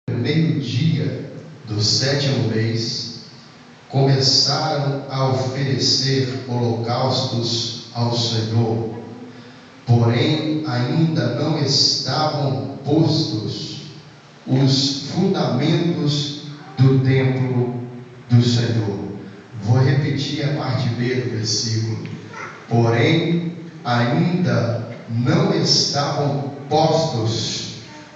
meio-dia do 7º mês, começaram a oferecer holocaustos ao Senhor, porém ainda não estavam postos os fundamentos do templo do Senhor. Vou repetir a parte B do versículo. Porém ainda não estavam postos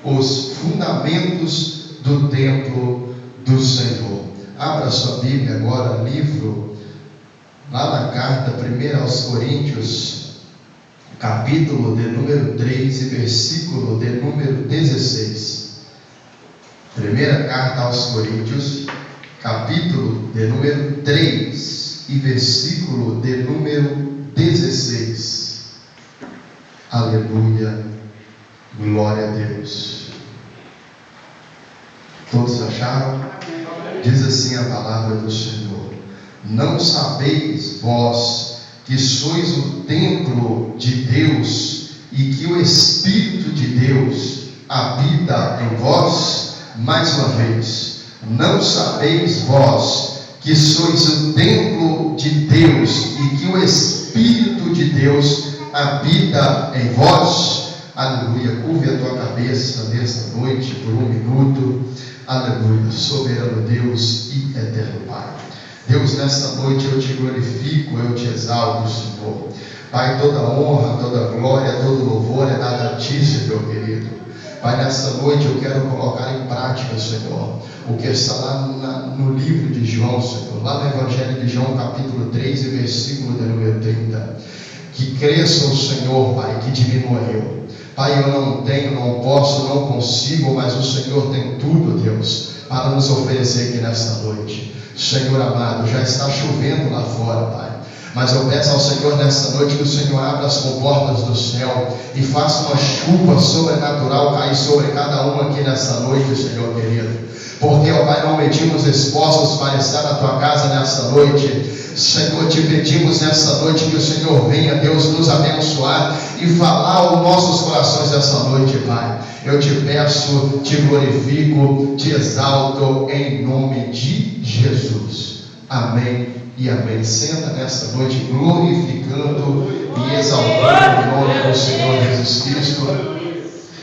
os fundamentos do templo do Senhor. Abra sua Bíblia agora, livro, lá na carta 1 aos Coríntios, capítulo de número 3 e versículo de número 16. Primeira carta aos Coríntios, capítulo de número 3 e versículo de número 16. Aleluia, glória a Deus. Todos acharam? Diz assim a palavra do Senhor: não sabeis vós que sois o templo de Deus e que o Espírito de Deus habita em vós? Mais uma vez, não sabeis vós que sois o templo de Deus e que o Espírito de Deus habita em vós? Aleluia. Curve a tua cabeça nesta noite por um minuto. Aleluia. Soberano Deus e eterno Pai, Deus, nesta noite eu te glorifico, eu te exalto, Senhor. Pai, toda honra, toda glória, todo louvor é dado a ti, Senhor querido. Pai, nesta noite eu quero colocar em prática, Senhor, o que está lá no livro de João, Senhor, lá no Evangelho de João, capítulo 3 e versículo de número 30. Que cresça o Senhor, Pai, que diminua eu. Pai, eu não tenho, não posso, não consigo, mas o Senhor tem tudo, Deus, para nos oferecer aqui nesta noite. Senhor amado, já está chovendo lá fora, Pai, mas eu peço ao Senhor nesta noite que o Senhor abra as comportas do céu e faça uma chuva sobrenatural cair sobre cada um aqui nesta noite, Senhor querido. Porque, ó Pai, não medimos esforços para estar na tua casa nesta noite. Senhor, te pedimos nesta noite que o Senhor venha, Deus, nos abençoar e falar aos nossos corações nesta noite, Pai. Eu te peço, te glorifico, te exalto em nome de Jesus. Amém e amém. Senta nesta noite glorificando e exaltando o nome do Senhor Jesus Cristo.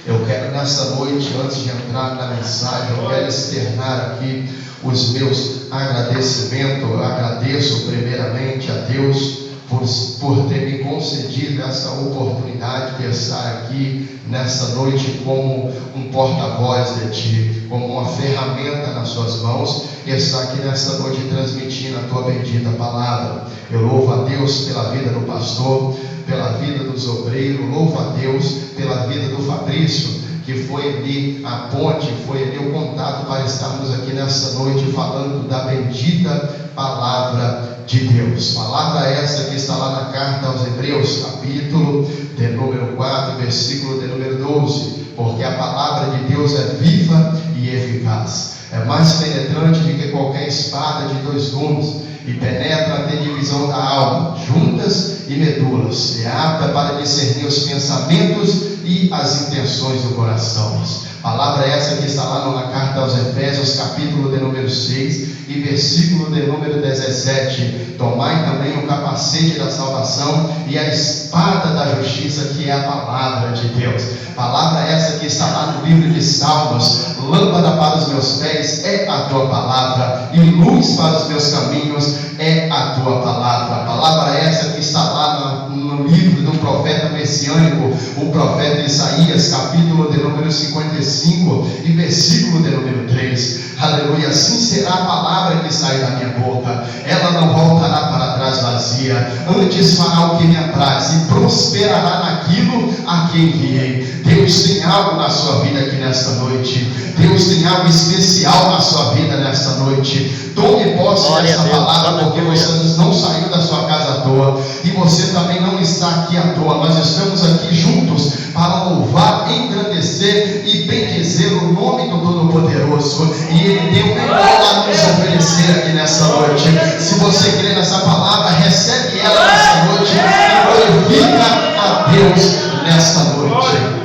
Eu quero nesta noite, antes de entrar na mensagem, eu quero externar aqui os meus agradecimentos. Eu agradeço primeiramente a Deus por ter me concedido essa oportunidade de estar aqui nesta noite como um porta-voz de Ti, como uma ferramenta nas Suas mãos, e estar aqui nesta noite transmitindo a Tua bendita palavra. Eu louvo a Deus pela vida do pastor, pela vida dos obreiros, louvo a Deus pela vida do Fabrício, que foi ali a ponte, foi ali o contato para estarmos aqui nessa noite falando da bendita palavra de Deus. Palavra essa que está lá na carta aos Hebreus, capítulo de número 4, versículo de número 12, porque a palavra de Deus é viva e eficaz, é mais penetrante do que qualquer espada de 2 gumes, e penetra até a divisão da alma, juntas e medulas, é apta para discernir os pensamentos e as intenções do coração. Palavra essa que está lá na carta aos Efésios, capítulo de número 6 e versículo de número 17. Tomai também o capacete da salvação e a espada da justiça, que é a palavra de Deus. Palavra essa que está lá no livro de Salmos: lâmpada para os meus pés é a tua palavra, e luz para os meus caminhos é a tua palavra. Palavra essa que está lá no livro do profeta messiânico, o profeta Isaías, capítulo de número 55 e versículo de número 3. Aleluia. Assim será a palavra que sai da minha boca, ela não voltará para trás vazia, antes fará o que me apraz e prosperará naquilo a que enviei. Deus tem algo na sua vida aqui nesta noite. Deus tem algo especial na sua vida nesta noite. Tome posse dessa palavra, porque você não saiu da sua casa à toa, e você também não está aqui à toa. Nós estamos aqui juntos para louvar, engrandecer e bendizer o nome do Todo-Poderoso, e Ele tem um a nos oferecer aqui nesta noite. Se você crê nessa palavra, recebe ela nesta noite e glorifica a Deus nesta noite.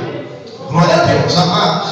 Glória a Deus. Amados,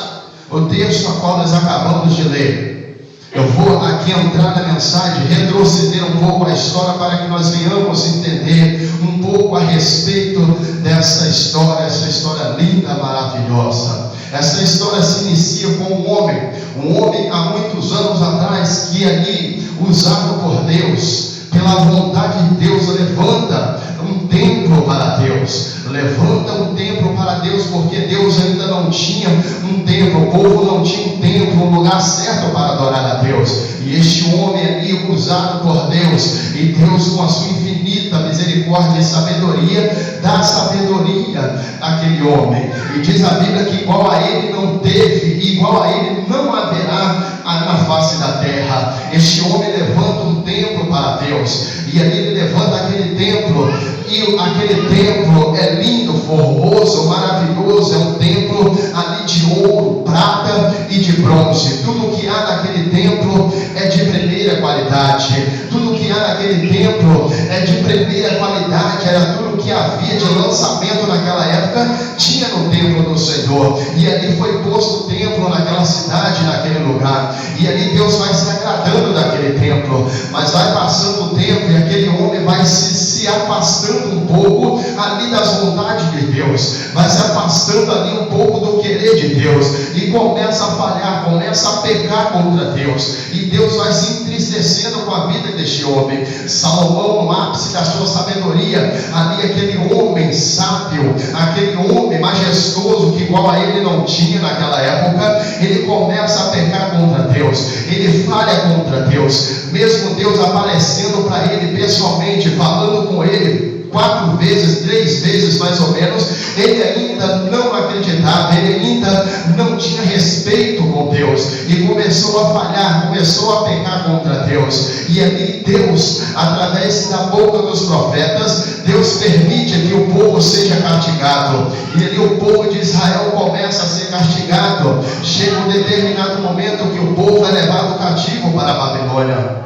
O texto a qual nós acabamos de ler, eu vou aqui entrar na mensagem, retroceder um pouco a história para que nós venhamos entender um pouco a respeito dessa história, essa história linda, maravilhosa. Essa história se inicia com um homem há muitos anos atrás, que ali, usado por Deus, pela vontade de Deus, levanta um templo para Deus. Levanta um templo para Deus, porque Deus ainda não tinha um templo, o povo não tinha um templo, um lugar certo para adorar a Deus. E este homem ali, usado por Deus, e Deus, com a sua infinita misericórdia e sabedoria, dá sabedoria àquele homem. E diz a Bíblia que igual a ele não teve, e igual a ele não haverá na face da terra. Este homem levanta um templo para Deus, e ali ele levanta aquele templo, e aquele templo é lindo, formoso, maravilhoso. É um templo ali de ouro, prata e de bronze. Tudo que há naquele templo é de primeira qualidade. Tudo que há naquele templo é de primeira qualidade. Era tudo que havia de lançamento naquela época, tinha no templo do Senhor. E ali foi posto o templo naquela cidade, naquele lugar. E ali Deus vai se agradando daquele templo. Mas vai passando o tempo e aquele homem vai se afastando um pouco ali das vontades de Deus, vai se afastando ali um pouco do querer de Deus, e começa a falhar, começa a pecar contra Deus, e Deus vai se entristecendo com a vida deste homem. Salomão, no ápice da sua sabedoria, ali aquele homem sábio, aquele homem majestoso, que igual a ele não tinha naquela época, ele começa a pecar contra Deus, ele falha contra Deus, mesmo Deus aparecendo para ele pessoalmente, falando com ele 4 vezes, 3 vezes mais ou menos, ele ainda não acreditava, ele ainda não tinha respeito com Deus, e começou a falhar, começou a pecar contra Deus. E ali Deus, através da boca dos profetas, Deus permite que o povo seja castigado, e ali o povo de Israel começa a ser castigado. Chega um determinado momento que o povo é levado cativo para a Babilônia.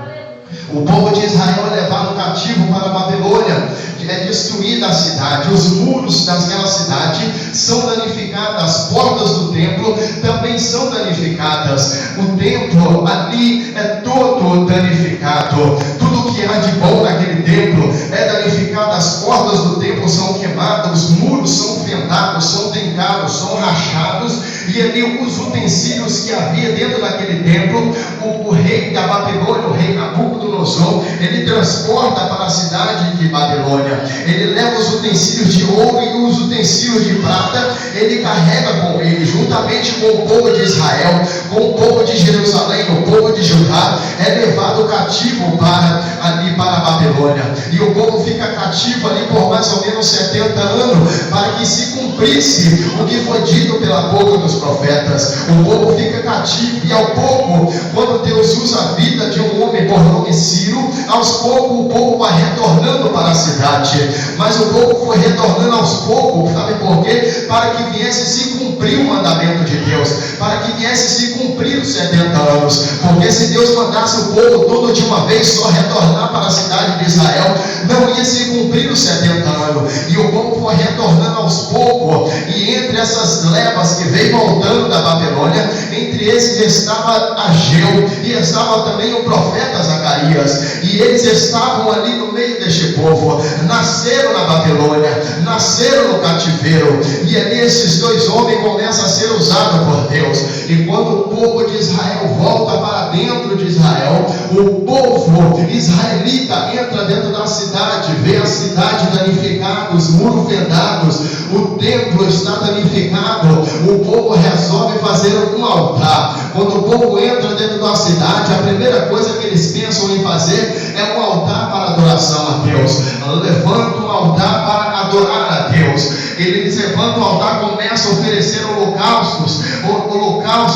O povo de Israel é levado cativo para a Babilônia, é destruída a cidade, os muros daquela cidade são danificados, as portas do templo também são danificadas, o templo ali é todo danificado, tudo que há de bom naquele templo é danificado, as portas do templo são queimadas, os muros são fendados, são trincados, são rachados, e ali os utensílios que havia dentro daquele templo, o rei da Babilônia, o rei Nabucodonosor, ele transporta para a cidade de Babilônia, ele leva os utensílios de ouro e os utensílios de prata, ele carrega com ele, juntamente com o povo de Israel, com o povo de Jerusalém, o povo de Judá, é levado cativo para a Babilônia, e o povo fica cativo ali por mais ou menos 70 anos, para que se cumprisse o que foi dito pela boca dos profetas. O povo fica cativo, e ao pouco, quando Deus usa a vida de um homem por nome Ciro, aos poucos o povo vai retornando para a cidade, mas o povo foi retornando aos poucos, sabe por quê? Para que viesse se cumprir o mandamento de Deus, para que viesse se cumprir os 70 anos, porque se Deus mandasse o povo todo de uma vez só retornar para a cidade de Israel, não ia se cumprir os 70 anos, e o povo foi retornando aos poucos, e entre essas levas que veio voltando da Babilônia, entre esses estava Ageu, e estava também o profeta Zacarias, e eles estavam ali no meio deste povo, nasceram na Babilônia, nasceram no cativeiro, e ali esses dois homens começam a ser usados por Deus, e quando o povo de Israel volta para dentro de Israel, o povo israelita entra dentro da cidade, vê a cidade danificada, os muros fendados, o templo está danificado, o povo resolve fazer um altar. Quando o povo entra dentro da cidade, a primeira coisa que eles pensam em fazer é um altar para adoração a Deus. Levantam um altar para adorar a Deus. Eles levantam o altar, começam a oferecer holocaustos,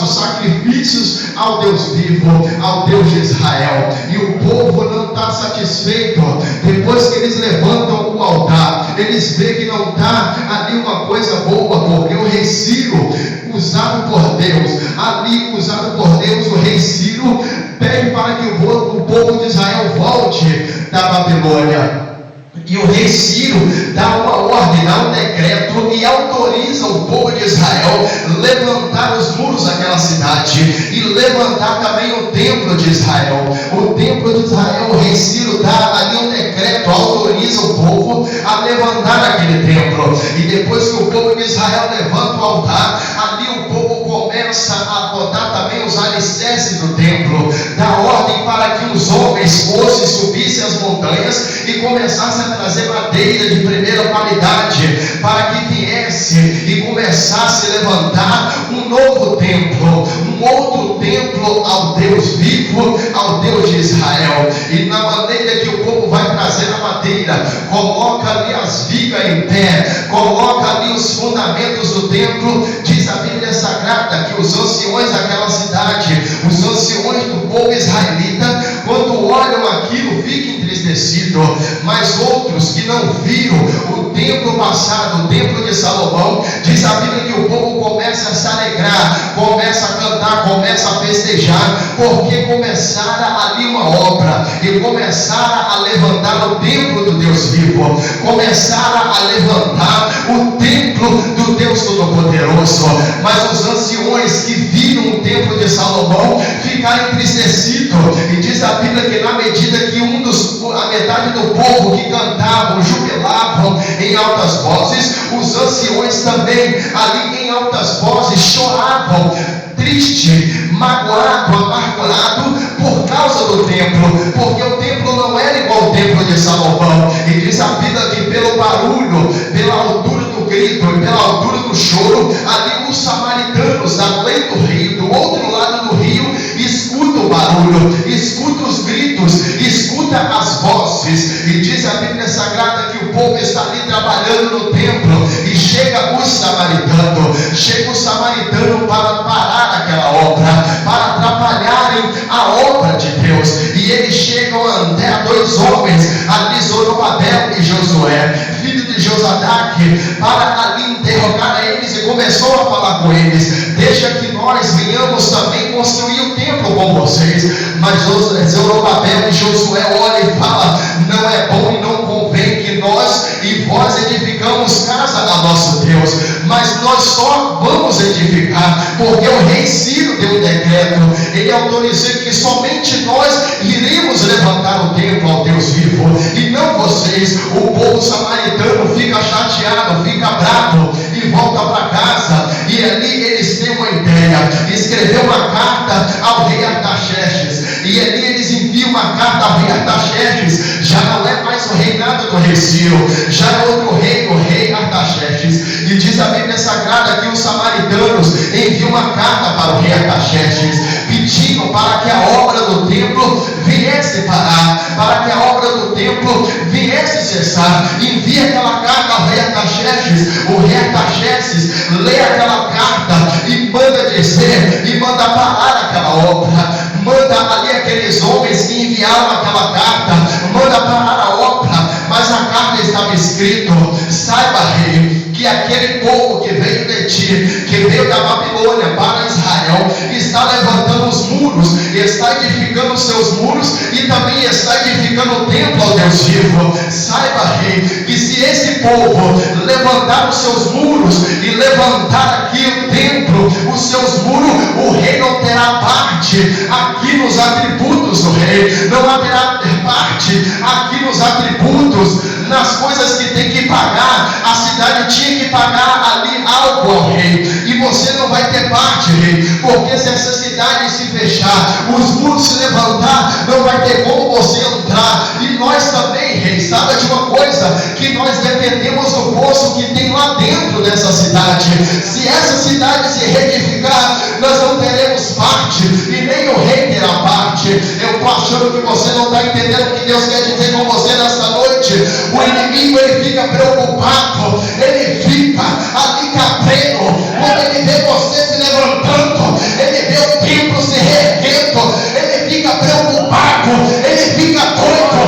sacrifícios ao Deus vivo, ao Deus de Israel. E o povo não está satisfeito. Depois que eles levantam o altar, eles veem que não está ali uma coisa boa, porque o rei Ciro, usado por Deus, o rei Ciro pede para que o povo de Israel volte da Babilônia. E o rei Ciro dá uma ordem, dá um decreto, e e autoriza o povo de Israel levantar os muros daquela cidade e levantar também o templo de Israel. O templo de Israel, o rei Ciro dá ali um decreto, autoriza o povo a levantar aquele templo. E depois que o povo de Israel levanta o altar, ali o povo começa a botar também os alicerces do templo, dá ordem para que os homens fossem, subissem as montanhas e começassem a trazer madeira de primeira qualidade, para que viesse e começasse a levantar um novo templo, um outro templo ao Deus vivo, ao Deus de Israel. E na maneira que o povo vai trazer a madeira, coloca ali as vigas em pé, coloca ali os fundamentos do templo, diz a Bíblia Sagrada que os anciões daquela cidade, os anciões do povo israelita, quando olham aquilo, ficam entristecidos, mas outros que não viram o templo passado, o templo de Salomão, diz a Bíblia que o povo começa a se alegrar, começa a cantar, começa a festejar, porque começaram ali uma obra, e começaram a levantar o templo do Deus vivo, começaram a levantar o templo do Deus Todo-Poderoso. Mas os anciões que viram o templo de Salomão ficaram entristecidos, e diz a Bíblia que na medida que a metade do povo que cantavam, jubilavam em altas vozes, os anciões também ali em altas vozes choravam, triste, magoado, amargurado por causa do templo, porque o templo não era igual ao templo de Salomão. E diz a Bíblia que pelo barulho, pela altura do grito e pela altura do choro, ali os samaritanos da além do rio, do outro lado do rio, escuta o barulho, escuta os gritos, escuta as vozes. E diz a Bíblia Sagrada que o povo está ali trabalhando no templo, e chega o samaritano para parar aquela obra, para atrapalharem a obra de Deus. E eles chegam até dois homens, ali Zorobabel e Josué, filho de Josadaque, para ali interrogar a eles, e começou a falar com eles: deixa que nós venhamos também construir o templo com vocês. Mas Zorobabel e Josué olham e falam: não é bom e não convém que nós e vós edificamos casa a nosso Deus, mas nós só vamos edificar porque o rei Ciro deu um decreto, ele autorizou que somente nós iremos levantar o templo ao Deus vivo, e não vocês. O povo samaritano fica chateado, fica bravo e volta para casa. E ali eles têm uma ideia, escrever uma carta ao rei Artaxerxes, e ali eles enviam uma carta ao rei Artaxerxes. Já não é mais o reinado do rei Ciro, já é outro rei, o rei Artaxerxes. E diz a Bíblia Sagrada que os samaritanos enviam uma carta para o rei Artaxerxes, pedindo para que a obra do templo viesse parar, para que a obra do templo viesse cessar. Envia aquela carta ao rei Artaxerxes. O rei Artaxerxes lê aquela carta e manda dizer, e manda parar aquela obra, manda ali aqueles homens que enviaram aquela carta, manda parar a obra. Mas a carta estava escrito: saiba, rei, que aquele povo que veio de ti, que veio da Babilônia para Israel, está levantando os muros, está edificando os seus muros, e também está edificando o templo ao Deus vivo. Saiba, rei, que se esse povo levantar os seus muros e levantar aqui o templo, os seus muros, o rei não terá parte aqui nos atributos do rei, não haverá parte aqui nos atributos, nas coisas que tem que pagar. A cidade tinha que pagar ali algo ao rei, e você não vai ter parte, rei, porque se essa cidade se fechar, os muros se levantar, não vai ter como você entrar. E nós também, rei, sabe de uma coisa? Que nós dependemos do poço que tem lá dentro dessa cidade. Se essa cidade se reedificar, nós não teremos parte, e nem o rei terá parte. Eu estou achando que você não está entendendo o que Deus quer dizer com você nesta noite. O inimigo, ele fica preocupado, ele fica ali cabreiro, quando ele vê você se levantando, ele vê o templo se reerguendo, ele fica preocupado, ele fica doido,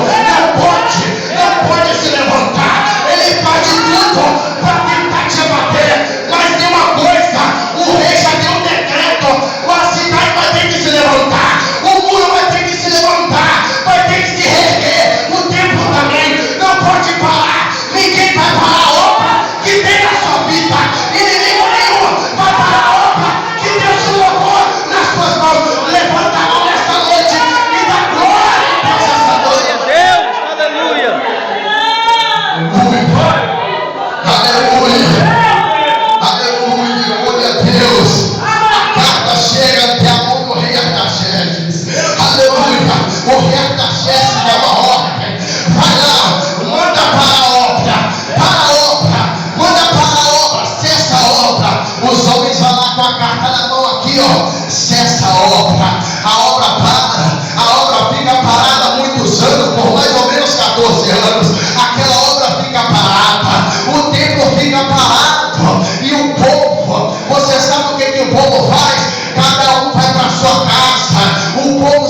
não pode se levantar, ele faz de tudo para tentar te abater. Mas tem uma coisa: o rei já deu um decreto, a cidade vai ter que se levantar, o muro vai ter que se levantar, vai ter que se reerguer, o templo também não pode parar. Ninguém vai parar a obra que tem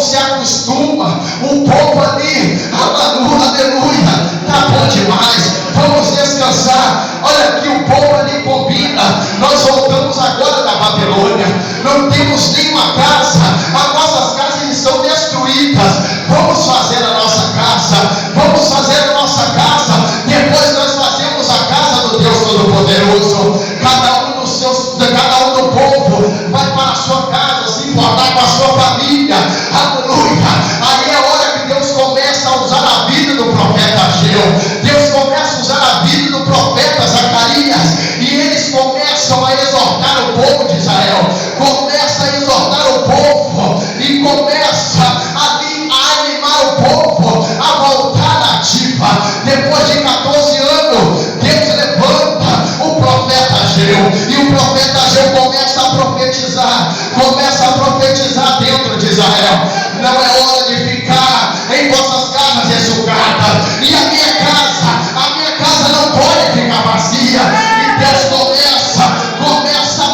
se acostuma, o povo ali, aleluia, está bom demais, vamos descansar. Olha aqui, o povo ali combina. Nós voltamos agora da Babilônia, não temos nenhuma casa, as nossas casas estão destruídas. Vamos fazer a nossa casa, vamos fazer a nossa casa. Depois nós fazemos a casa do Deus Todo-Poderoso. Cada um do povo vai para a sua casa, se importar com a sua família, aleluia. Aí é a hora que Deus começa a usar a vida do profeta Ageu, Deus começa a usar a vida do profeta Zacarias, e eles começam a exortar o povo de Israel, começa a exortar o povo, e começa ali a animar o povo a voltar à ativa. Depois de 14 anos, Deus levanta o profeta Ageu, e o profeta Ageu começa a profetizar dentro de Israel. Não é hora de ficar em vossas casas ressurgadas, e a minha casa não pode ficar vazia. E Deus começa a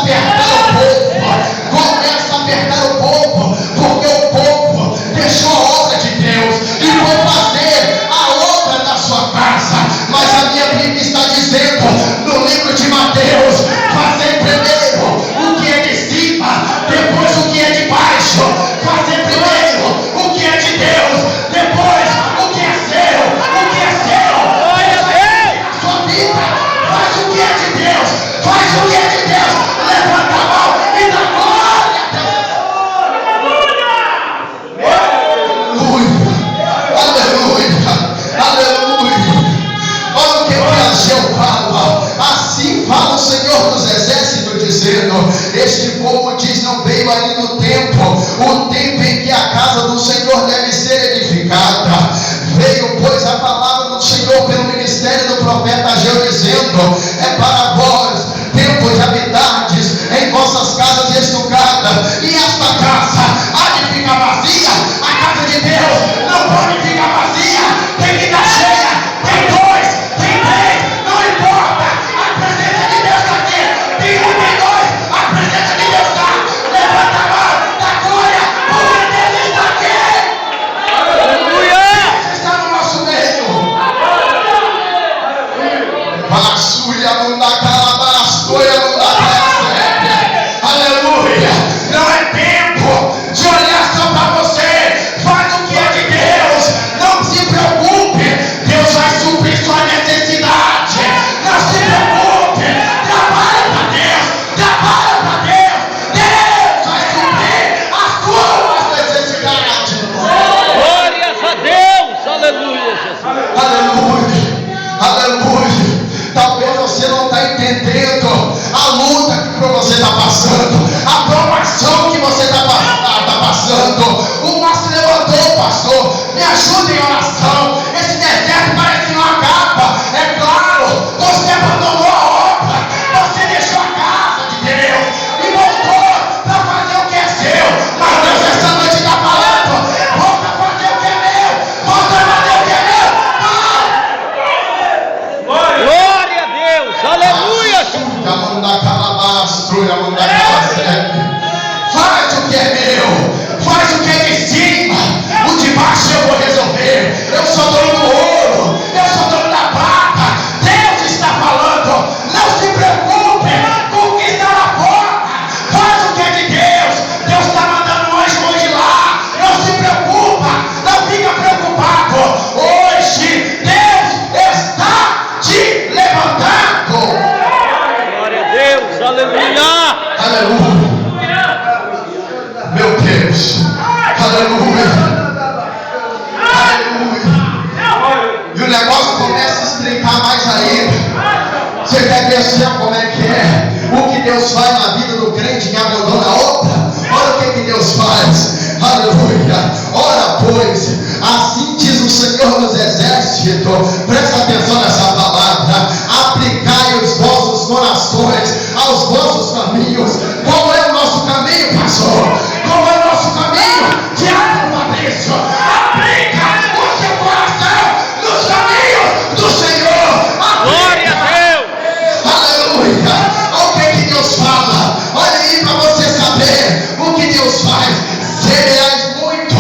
apertar o povo, porque o povo deixou a obra de Deus e foi fazer a obra da sua casa. Mas a minha Bíblia está dizendo no livro de Mateus: fazer primeiro o que é de cima, depois o que é de baixo. Fazer primeiro o que é de Deus, depois o que é seu. O que é seu, a sua vida. Faz o que é de Deus, faz o que é de Deus. Levanta a mão e dá glória a Deus. Aleluia. Olha o que Ageu fala. Assim fala o Senhor dos Exércitos, dizendo: este povo diz, não veio ainda o tempo em que a casa do Senhor deve ser edificada. Veio, pois, a palavra do Senhor pelo ministério do profeta Ageu, dizendo: é para vós tempo de habitardes em vossas casas estucadas, e esta casa há de ficar vazia. A casa de Deus não pode ficar vazia, tem que estar cheia. Tem dois, tem três, não importa, a presença de Deus está aqui. Tem um, tem dois, a presença de Deus está. Levanta a mão, dá glória, porque Deus está aqui. Aleluia! Deus está no nosso meio. Bassuia, não dá calabastoia, não dá calabastoia. Aleluia! Não é tempo de olhar só para você. Faz o que é de Deus. Não se preocupe, Deus vai suprir sua necessidade. Não se preocupe, trabalha para Deus, trabalha para Deus. Deus vai suprir as suas necessidades. Glórias a Deus, aleluia, Jesus. Aleluia. Talvez você não está entendendo a luta que você está passando, a provação que você está passando. O pastor levantou, pastor, me ajuda em oração. Esse deserto parece que não acaba. É claro, você abandonou a obra, você deixou a casa de Deus e voltou para fazer o que é seu. Mas Deus essa noite está falando: volta a fazer o que é meu, volta a fazer o que é meu. Glória a Deus, aleluia, Jesus. Faz o que é meu, faz o que é de cima, o de baixo eu vou resolver. Eu sou dono do ouro, eu sou dono da prata. Deus está falando: não se preocupe com o que está lá fora, faz o que é de Deus. Deus está mandando um anjo hoje lá. Não se preocupa, não fica preocupado. Hoje Deus está te levantando. Glória a Deus, aleluia. Aleluia. Meu Deus. Aleluia. E o negócio começa a explicar mais ainda. Você quer ver só como é que é? O que Deus faz na vida do crente que abandona a obra? Olha o que Deus faz. Aleluia. Ora, pois, assim diz o Senhor dos Exércitos. Presta atenção nessa palavra. Aplicai os vossos corações aos vossos caminhos. Qual é o nosso caminho, pastor? Qual é o nosso caminho? Tiago Fabrício, aplica o seu coração nos caminhos do Senhor. Glória a Deus. Aleluia. Olha o que Deus fala. Olha aí para você saber o que Deus faz. Semeais muito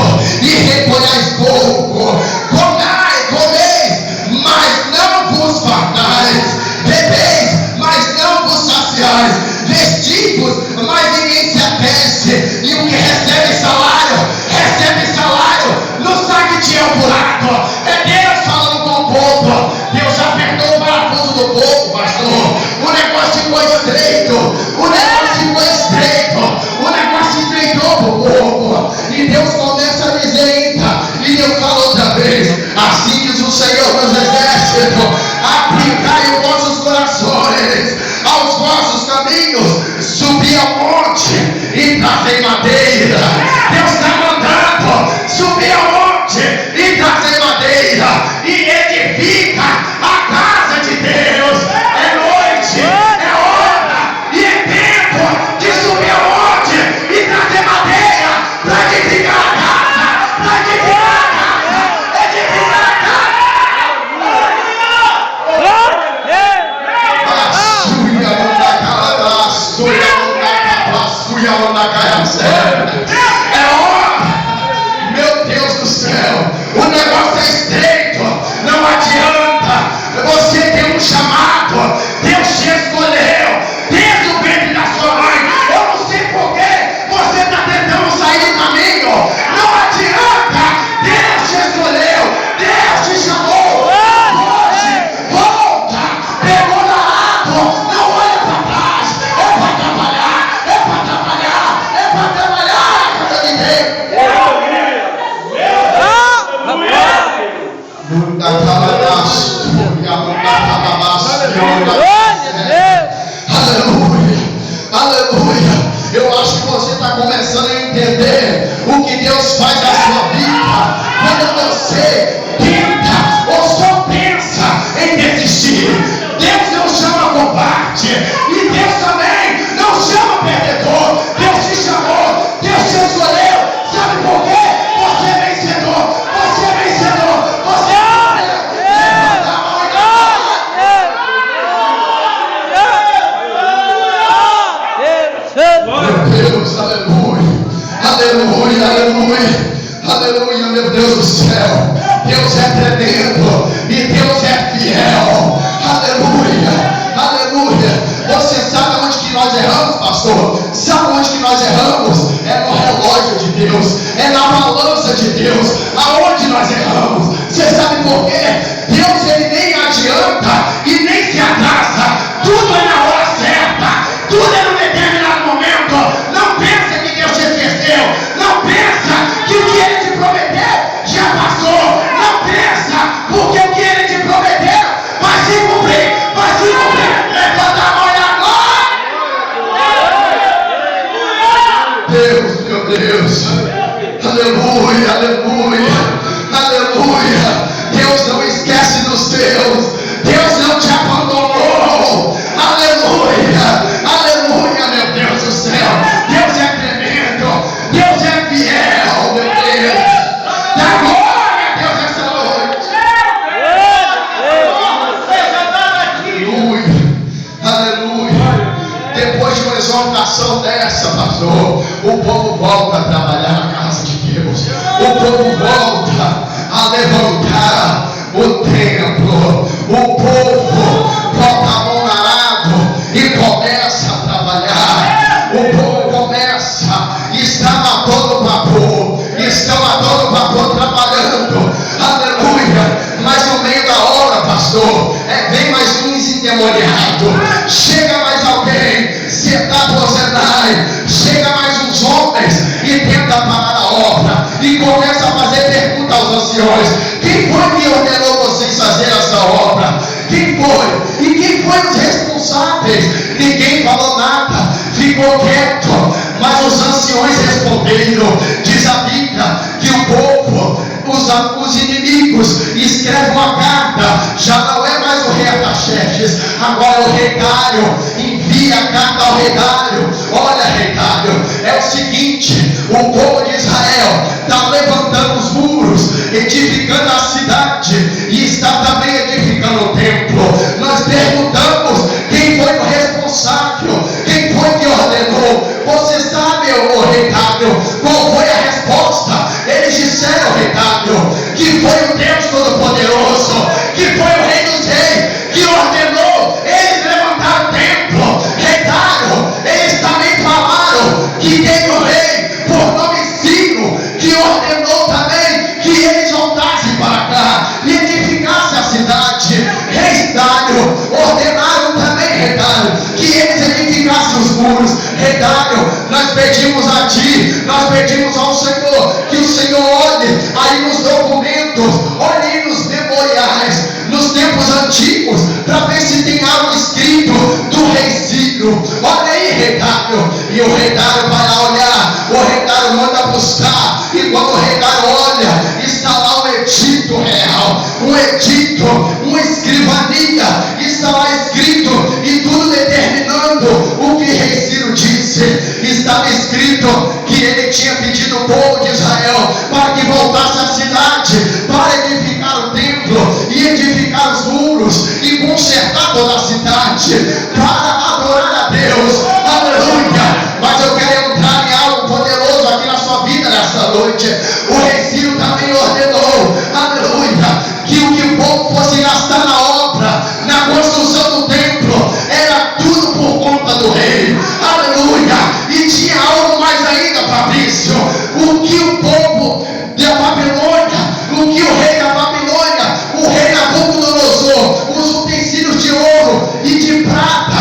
Aleluia, aleluia. Eu acho que você está começando a entender o que Deus faz na sua vida quando você tenta ou só pensa em desistir. Deus não chama covarde e Deus também não chama perdedor. Deus te chamou, Deus te escolheu. Sabe por quê? Você é vencedor, você é vencedor, você é levanta a mão e meu Deus, aleluia, aleluia, aleluia, aleluia, meu Deus do céu. Deus é tremendo e Deus é fiel. Aleluia, aleluia. Você sabe onde que nós erramos, pastor? Sabe onde que nós erramos? É no relógio de Deus, é na balança de Deus. Aonde nós erramos? Você sabe por quê? Deus, ele nem adianta e nem se atrasa. Tudo é na hora certa, tudo é num determinado momento. Não pensa que Deus te esqueceu, não pensa que o que ele te prometeu já passou. Não pensa, porque o que ele te prometeu vai se cumprir, vai se cumprir. Levanta a mão e agora. Deus, meu Deus, aleluia, aleluia, aleluia. Deus não esquece dos seus, Deus não te abandonou. Aleluia, aleluia, meu Deus do céu. Deus é tremendo, Deus é fiel, meu Deus. Dá glória a Deus essa noite. Aleluia, aleluia. Depois de uma exortação dessa, pastor, o povo volta a trabalhar na casa de Deus. O povo volta a levantar o templo. O povo bota a mão no arado e começa a trabalhar. O povo começa, estava a todo vapor, estão a todo vapor trabalhando. Aleluia. Mas no meio da hora, pastor, vem mais 15 endemoniados. Chega mais alguém, Setaposenai, chega mais uns homens e tenta parar a obra e começa a fazer pergunta aos anciões: quem foi que ordenou vocês fazer essa obra? Quem foi? E quem foi os responsáveis? Ninguém falou nada, ficou quieto. Mas os anciões responderam. Diz a Bíblia que o povo, os inimigos, escrevem uma carta. Já não é mais o rei Artaxerxes, agora é o rei Dário. Envia a carta ao rei Dário. Olha, rei Dário, é o seguinte: o povo de Israel está levantando os muros, edificando a cidade e está também edificando o templo. Nós perguntamos quem foi o responsável, quem foi que ordenou. Você sabe, o rei Dário, qual foi a resposta? Eles disseram, rei Dário, que foi o Deus Todo-Poderoso, que foi o Rei dos Reis que ordenou eles levantar o templo. Rei Dário, eles também falaram que tem o rei por nome Ciro, que ordenou também que eles voltassem para cá e edificassem a cidade. Rei Dário, ordenaram também, rei Dário, que eles edificassem os muros. Rei Dário, nós pedimos a ti, nós pedimos ao Senhor, que o Senhor olhe aí nos documentos, olhe aí nos memoriais, nos tempos antigos, para ver se tem algo escrito do rei Ciro. Olha aí, rei Dário. E o rei Dário vai lá olhar, o rei Dário manda buscar, e quando o rei Dário olha, está lá um edito real, um edito, uma escrivania, está lá escrito, e tudo determinando o que rei Ciro disse. Estava escrito que ele tinha pedido o povo de Israel para que voltasse à cidade, para edificar o templo e edificar os muros e consertar toda a cidade, para adorar a Deus. Aleluia. Mas eu quero entrar em algo poderoso aqui na sua vida nessa noite. O rei Ciro também ordenou, aleluia, que o que o povo fosse gastar na obra, na construção do templo, era tudo por conta do rei. Aleluia. E tinha algo mais ainda, Fabrício. O que o povo da Babilônia, o que o rei da Babilônia, o rei Nabucodonosor, os utensílios de ouro e de prata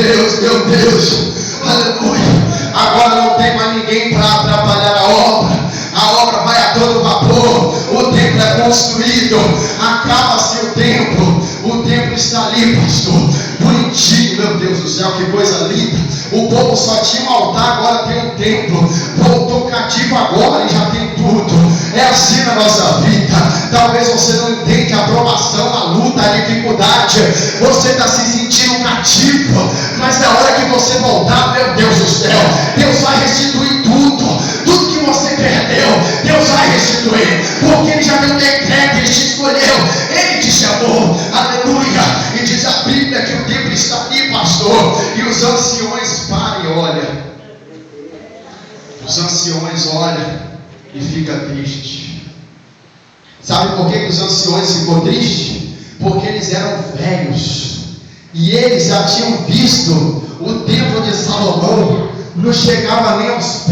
Deus, aleluia. Agora não tem mais ninguém para atrapalhar a obra vai a todo vapor, o templo é construído, acaba-se o templo está ali, pastor, bonitinho, meu Deus do céu, que coisa linda. O povo só tinha um altar, agora tem um templo, voltou cativo agora e já tem tudo. É assim na nossa vida. Talvez você não entende a provação, a luta, a dificuldade, você está se sentindo cativo, mas na hora que você voltar, meu Deus do céu, Deus vai restituir tudo que você perdeu, Deus vai restituir, porque Ele já deu um decreto, Ele te escolheu, Ele te chamou, aleluia. E diz a Bíblia que o templo está ali, pastor, e os anciões param e olham. Os anciões olham e ficam tristes. Sabe por que os anciões ficou tristes? Porque eles eram velhos e eles já tinham visto o templo de Salomão, não chegava nem aos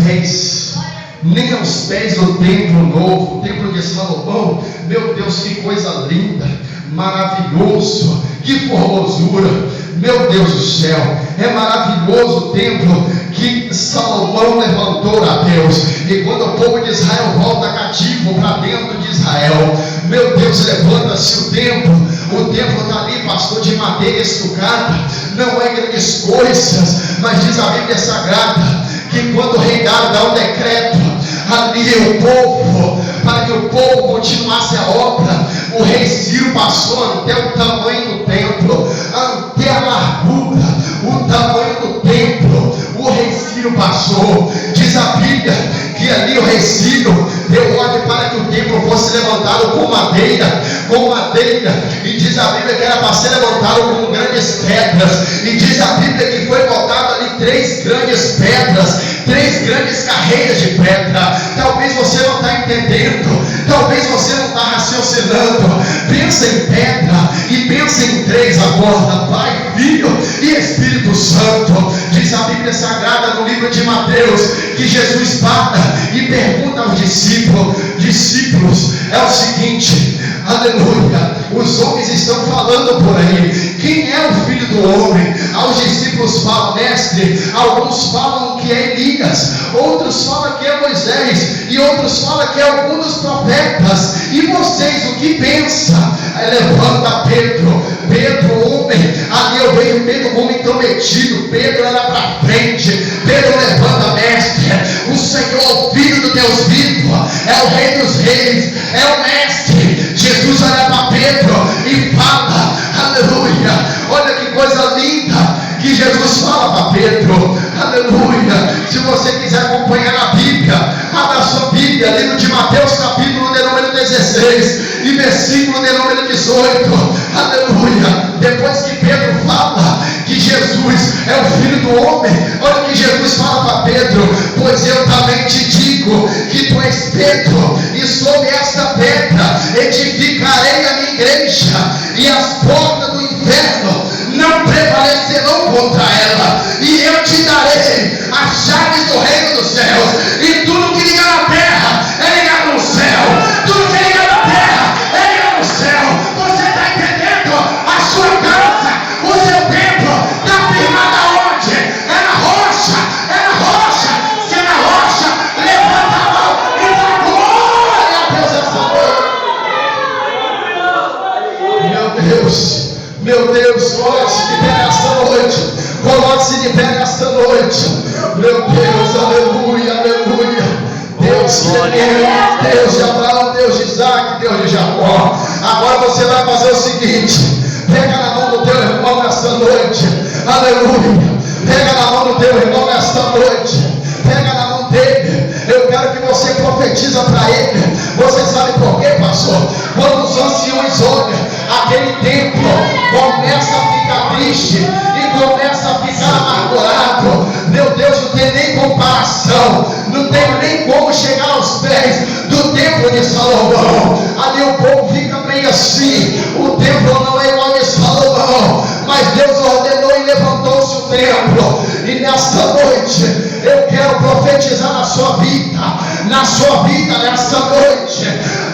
pés do templo novo, o templo de Salomão. Meu Deus, que coisa linda, maravilhoso, que formosura, meu Deus do céu, é maravilhoso o templo que Salomão levantou a Deus. E quando o povo de Israel volta cativo para dentro de Israel, meu Deus, levanta-se o templo está ali, pastor, de madeira estucada, não é grandes coisas, mas diz a Bíblia Sagrada que quando o rei Dário dá um decreto ali para que o povo continuasse a obra, o rei Ciro passou até o tamanho do templo, até a largura, o tamanho do templo, o rei Ciro passou. Diz a Bíblia que ali o rei Ciro deu ordem para que o templo fosse levantado com madeira, e diz a Bíblia que era para ser levantado com grandes pedras, e diz a Bíblia que foi botado ali 3 grandes pedras, 3 grandes carreiras de pedra. Talvez você não está entendendo, talvez você não está raciocinando. Pensa em pedra e pensa em 3 agora: Pai, Filho e Espírito Santo. Diz a Bíblia Sagrada no livro de Mateus que Jesus para e pergunta aos discípulos, é o seguinte, aleluia, os homens estão falando por aí, quem é o Filho do Homem? Aos discípulos falam, mestre, alguns falam que é Elias, outros falam que é Moisés, e outros falam que é algum dos profetas, e vocês o que pensam? Aí levanta Pedro, homem, ali eu vejo Pedro como intrometido, Pedro anda para frente, Pedro levanta, mestre, o Senhor, o Filho do Deus vivo, é o Rei dos Reis, é o mestre. Jesus olha para Pedro e fala, aleluia, olha que coisa linda que Jesus fala para Pedro, aleluia. Se você quiser acompanhar a Bíblia, abra a sua Bíblia, livro de Mateus, capítulo de número 16 e versículo de número 18, aleluia. Depois que Pedro fala que Jesus é o Filho do Homem, olha o que Jesus fala para Pedro: pois eu também te digo que tu és Pedro, e sobre esta pedra edificarei a minha igreja, e as portas do inferno não prevalecerão contra ela, e eu te darei as chaves do reino dos céus, e tudo que ligar na terra é ligado no céu, tudo que ligar na terra é ligado no céu. Você está entendendo? A sua casa, o seu templo está firmado aonde? É na rocha, se é na rocha, levanta a mão e dá glória a Deus essa noite. Meu Deus, coloque-se de pé nesta noite, coloque-se de pé nesta noite, meu Deus, aleluia, Deus que é Deus de Abraão, Deus de Isaac, Deus de Jacó. Agora você vai fazer o seguinte: pega na mão do teu irmão nesta noite, aleluia, pega na mão do teu irmão nesta noite, pega na mão dele. Eu quero que você profetiza para ele. Você sabe por quê, pastor? Quando os anciões olham aquele templo, começa a ficar triste e começa a ficar amargurado. Meu Deus, não tem nem comparação, não tem nem como chegar aos pés do templo de Salomão. Ali o povo fica meio assim, o templo não é igual de Salomão, mas Deus ordenou e levantou-se o templo. E nesta noite eu quero profetizar na sua vida nesta noite.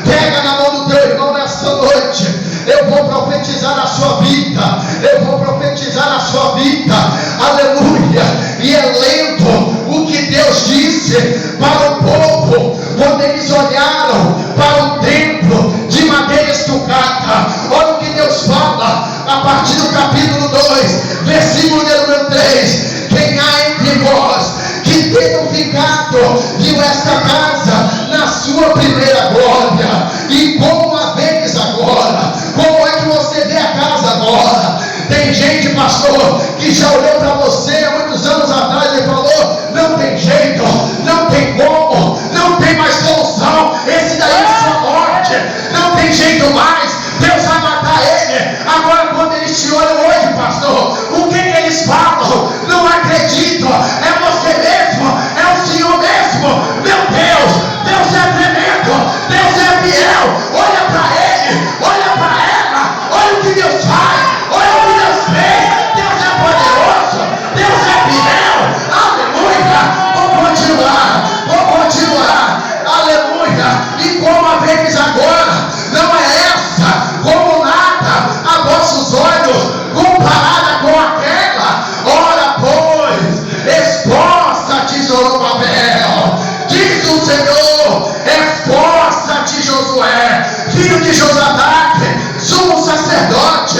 Pega na mão do teu irmão nesta noite, Eu vou profetizar na sua vida. Eu vou profetizar na sua vida. Aleluia. E é lendo o que Deus disse para o povo quando eles olharam para o templo de madeira estucada. Olha o que Deus fala a partir do capítulo 2, versículo número 3. Quem há entre vós que tenham ficado, viu esta casa na sua primeira glória, e como a vês agora? Como é que você vê a casa agora? Tem gente, pastor, que já olhou para você muitos anos atrás e falou: não tem jeito, não tem como, não tem mais solução, esse daí é sua morte, não tem jeito mais, Deus vai matar ele. Agora quando eles te olham hoje, pastor, o que eles falam? Não acredito, é você mesmo, é o Senhor mesmo. Meu Deus, Deus é tremendo, Deus é fiel. Olha para ele, olha para ela, olha o que Deus faz, olha o que Deus fez. Deus é poderoso, Deus é fiel. Aleluia. Vou continuar, aleluia. E como a vez agora, não é essa como nada a vossos olhos comparada com aquela. Ora pois, esforça-te, Zorobabel, diz o Senhor, esforça-te, Josué, filho de Josadaque, sumo sacerdote,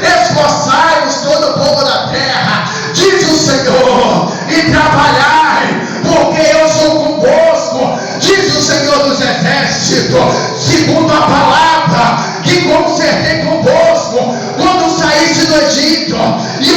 esforçai-vos todo o povo da terra, diz o Senhor, e trabalhai, porque eu sou convosco, diz o Senhor dos exércitos, segundo a palavra que consertei convosco quando saísse do Egito, e